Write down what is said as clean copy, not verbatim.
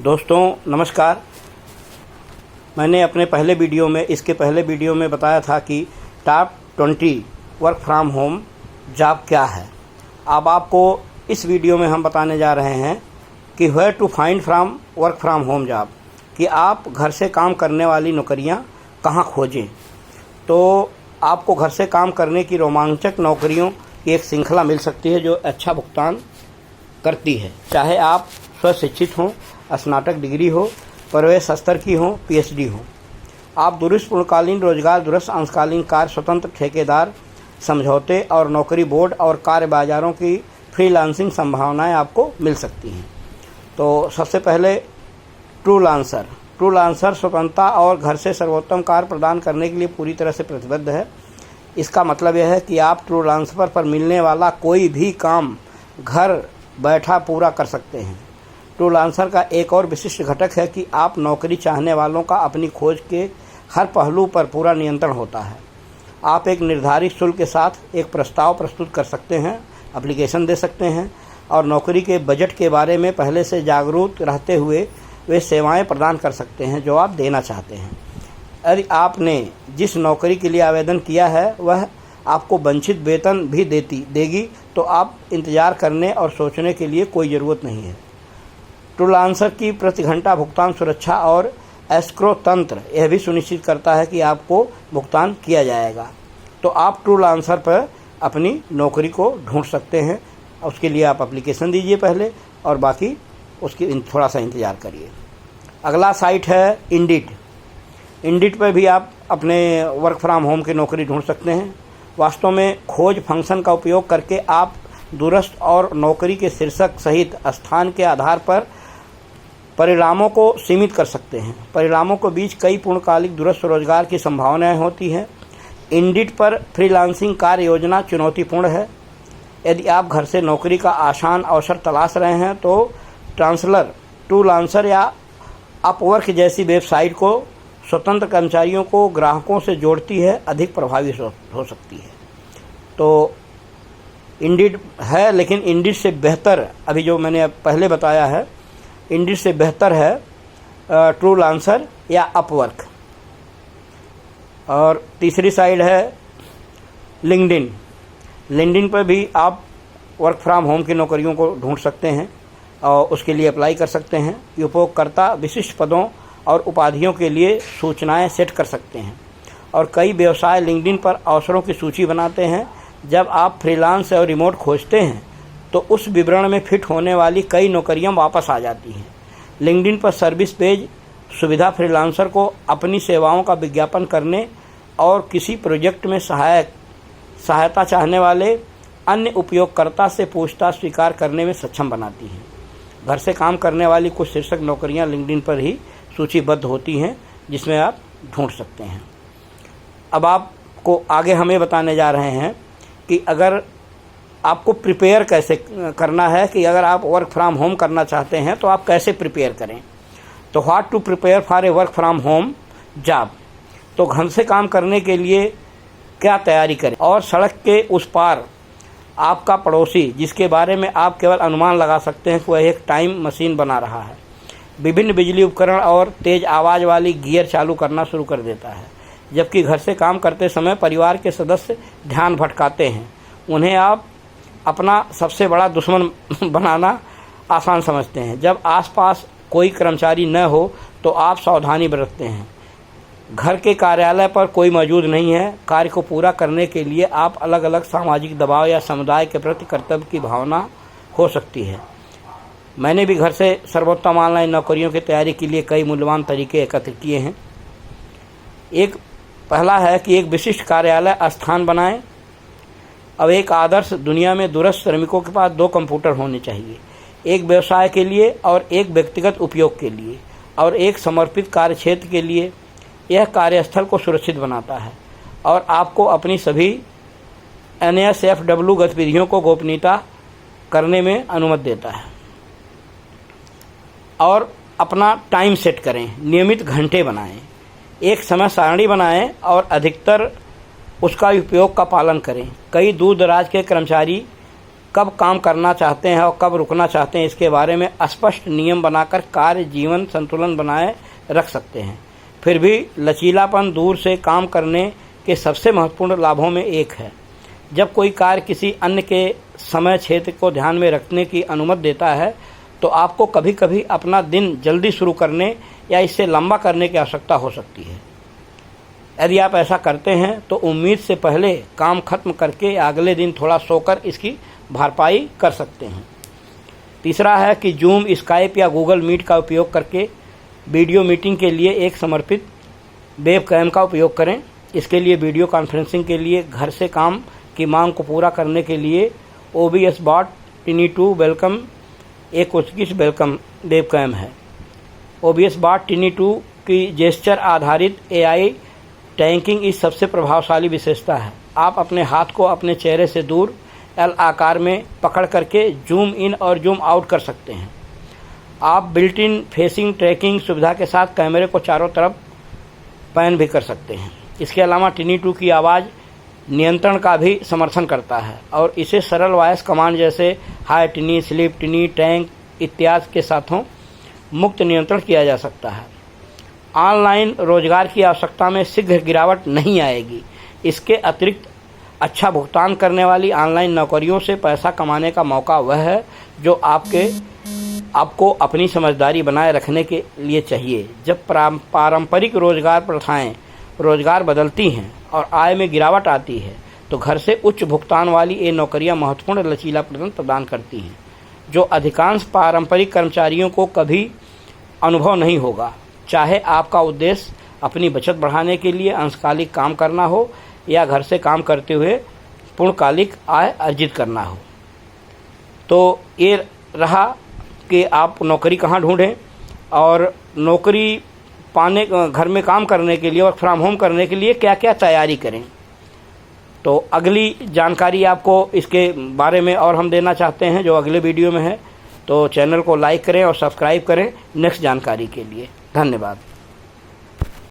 दोस्तों नमस्कार। मैंने अपने इसके पहले वीडियो में बताया था कि top 20 work from home job क्या है। अब आपको इस वीडियो में हम बताने जा रहे हैं कि where to find from work from home job, कि आप घर से काम करने वाली नौकरियां कहां खोजें। तो आपको घर से काम करने की रोमांचक नौकरियों की एक श्रृंखला मिल सकती है जो अच्छा भुगतान करती है, चाहे आप स्वशिक्षित हों, स्नातक डिग्री हो, प्रवेश स्तर की हो, पीएचडी हो। आप दूरस्थ पूर्णकालीन रोजगार, दूरस्थ अंशकालीन कार्य, स्वतंत्र ठेकेदार समझौते और नौकरी बोर्ड और कार्य बाजारों की फ्रीलांसिंग संभावनाएं आपको मिल सकती हैं। तो सबसे पहले ट्रू लांसर स्वतंत्रता और घर से सर्वोत्तम कार्य प्रदान करने के लिए पूरी तरह से प्रतिबद्ध है। इसका मतलब यह है कि आप ट्रू लांसर पर मिलने वाला कोई भी काम घर बैठा पूरा कर सकते हैं। ट्रू लांसर का एक और विशिष्ट घटक है कि आप नौकरी चाहने वालों का अपनी खोज के हर पहलू पर पूरा नियंत्रण होता है। आप एक निर्धारित शुल्क के साथ एक प्रस्ताव प्रस्तुत कर सकते हैं, एप्लीकेशन दे सकते हैं और नौकरी के बजट के बारे में पहले से जागरूक रहते हुए वे सेवाएं प्रदान कर सकते हैं जो आप देना चाहते हैं। यदि आपने जिस नौकरी के लिए आवेदन किया है वह आपको वांछित वेतन भी देगी तो आप इंतज़ार करने और सोचने के लिए कोई ज़रूरत नहीं है। ट्रू लांसर की प्रति घंटा भुगतान सुरक्षा और एस्क्रो तंत्र यह भी सुनिश्चित करता है कि आपको भुगतान किया जाएगा। तो आप ट्रू लांसर पर अपनी नौकरी को ढूंढ सकते हैं। उसके लिए आप एप्लीकेशन दीजिए पहले और बाकी उसकी थोड़ा सा इंतज़ार करिए। अगला साइट है इंडिट पर भी आप अपने वर्क फ्रॉम होम की नौकरी ढूंढ सकते हैं। वास्तव में खोज फंक्शन का उपयोग करके आप दूरस्थ और नौकरी के शीर्षक सहित स्थान के आधार पर परिणामों को सीमित कर सकते हैं। परिणामों के बीच कई पूर्णकालिक दूरस्थ रोजगार की संभावनाएं होती हैं। इंडिट पर फ्रीलांसिंग कार्य योजना चुनौतीपूर्ण है। यदि आप घर से नौकरी का आसान अवसर तलाश रहे हैं तो ट्रू लांसर या अपवर्क जैसी वेबसाइट को स्वतंत्र कर्मचारियों को ग्राहकों से जोड़ती है, अधिक प्रभावी हो सकती है। तो इंडिड है, लेकिन इंडिड से बेहतर अभी जो मैंने पहले बताया है, इंडिड से बेहतर है ट्रू लांसर या अपवर्क। और तीसरी साइट है लिंक्डइन पर भी आप वर्क फ्रॉम होम की नौकरियों को ढूंढ सकते हैं और उसके लिए अप्लाई कर सकते हैं। उपयोगकर्ता विशिष्ट पदों और उपाधियों के लिए सूचनाएं सेट कर सकते हैं और कई व्यवसाय लिंक्डइन पर अवसरों की सूची बनाते हैं। जब आप फ्रीलांस और रिमोट खोजते हैं तो उस विवरण में फिट होने वाली कई नौकरियां वापस आ जाती हैं। लिंक्डइन पर सर्विस पेज सुविधा फ्रीलांसर को अपनी सेवाओं का विज्ञापन करने और किसी प्रोजेक्ट में सहायता चाहने वाले अन्य उपयोगकर्ता से पूछताछ स्वीकार करने में सक्षम बनाती हैं। घर से काम करने वाली कुछ शीर्षक नौकरियां लिंक्डइन पर ही सूचीबद्ध होती हैं जिसमें आप ढूंढ सकते हैं। अब आपको आगे हमें बताने जा रहे हैं कि अगर आपको प्रिपेयर कैसे करना है, कि अगर आप वर्क फ्रॉम होम करना चाहते हैं तो आप कैसे प्रिपेयर करें। तो what to prepare for a work from home job, तो घर से काम करने के लिए क्या तैयारी करें। और सड़क के उस पार आपका पड़ोसी, जिसके बारे में आप केवल अनुमान लगा सकते हैं कि वह एक टाइम मशीन बना रहा है, विभिन्न बिजली उपकरण और तेज आवाज़ वाली गियर चालू करना शुरू कर देता है, जबकि घर से काम करते समय परिवार के सदस्य ध्यान भटकाते हैं। उन्हें आप अपना सबसे बड़ा दुश्मन बनाना आसान समझते हैं। जब आसपास कोई कर्मचारी न हो तो आप सावधानी बरतते हैं। घर के कार्यालय पर कोई मौजूद नहीं है। कार्य को पूरा करने के लिए आप अलग अलग सामाजिक दबाव या समुदाय के प्रति कर्तव्य की भावना हो सकती है। मैंने भी घर से सर्वोत्तम ऑनलाइन नौकरियों की तैयारी के लिए कई मूल्यवान तरीके एकत्र किए हैं। पहला है कि एक विशिष्ट कार्यालय स्थान बनाएं। अब एक आदर्श दुनिया में दूरस्थ श्रमिकों के पास 2 कंप्यूटर होने चाहिए, एक व्यवसाय के लिए और एक व्यक्तिगत उपयोग के लिए और एक समर्पित कार्यक्षेत्र के लिए। यह कार्यस्थल को सुरक्षित बनाता है और आपको अपनी सभी NSFW गतिविधियों को गोपनीयता करने में अनुमति देता है। और अपना टाइम सेट करें, नियमित घंटे बनाएं, एक समय सारणी बनाएं और अधिकतर उसका उपयोग का पालन करें। कई दूर दराज के कर्मचारी कब काम करना चाहते हैं और कब रुकना चाहते हैं, इसके बारे में स्पष्ट नियम बनाकर कार्य जीवन संतुलन बनाए रख सकते हैं। फिर भी लचीलापन दूर से काम करने के सबसे महत्वपूर्ण लाभों में एक है। जब कोई कार्य किसी अन्य के समय क्षेत्र को ध्यान में रखने की अनुमति देता है तो आपको कभी कभी अपना दिन जल्दी शुरू करने या इससे लंबा करने की आवश्यकता हो सकती है। यदि आप ऐसा करते हैं तो उम्मीद से पहले काम खत्म करके अगले दिन थोड़ा सोकर इसकी भरपाई कर सकते हैं। तीसरा है कि जूम, स्काइप या गूगल मीट का उपयोग करके वीडियो मीटिंग के लिए एक समर्पित वेबकैम का उपयोग करें। इसके लिए वीडियो कॉन्फ्रेंसिंग के लिए घर से काम की मांग को पूरा करने के लिए OBS बॉट टिनी 2 वेलकम एक उत्कृष्ट वेबकैम है। OBS बॉट टिनी 2 की जेस्चर आधारित AI टैगिंग इस सबसे प्रभावशाली विशेषता है। आप अपने हाथ को अपने चेहरे से दूर L आकार में पकड़ करके जूम इन और जूम आउट कर सकते हैं। आप बिल्ट इन फेसिंग ट्रैकिंग सुविधा के साथ कैमरे को चारों तरफ पैन भी कर सकते हैं। इसके अलावा टिनी 2 की आवाज़ नियंत्रण का भी समर्थन करता है और इसे सरल वॉइस कमांड जैसे हाई टिनी, स्लीप टिनी, टैंक इत्यादि के साथों मुक्त नियंत्रण किया जा सकता है। ऑनलाइन रोजगार की आवश्यकता में शीघ्र गिरावट नहीं आएगी। इसके अतिरिक्त अच्छा भुगतान करने वाली ऑनलाइन नौकरियों से पैसा कमाने का मौका वह है जो आपको अपनी समझदारी बनाए रखने के लिए चाहिए। जब पारंपरिक रोजगार प्रथाएं रोजगार बदलती हैं और आय में गिरावट आती है तो घर से उच्च भुगतान वाली ये नौकरियां महत्वपूर्ण लचीलापन प्रदान करती हैं जो अधिकांश पारंपरिक कर्मचारियों को कभी अनुभव नहीं होगा। चाहे आपका उद्देश्य अपनी बचत बढ़ाने के लिए अंशकालिक काम करना हो या घर से काम करते हुए पूर्णकालिक आय अर्जित करना हो। तो ये रहा कि आप नौकरी कहाँ ढूंढें और नौकरी पाने घर में काम करने के लिए, वर्क फ्रॉम होम करने के लिए क्या क्या तैयारी करें। तो अगली जानकारी आपको इसके बारे में और हम देना चाहते हैं जो अगले वीडियो में है। तो चैनल को लाइक करें और सब्सक्राइब करें नेक्स्ट जानकारी के लिए। धन्यवाद।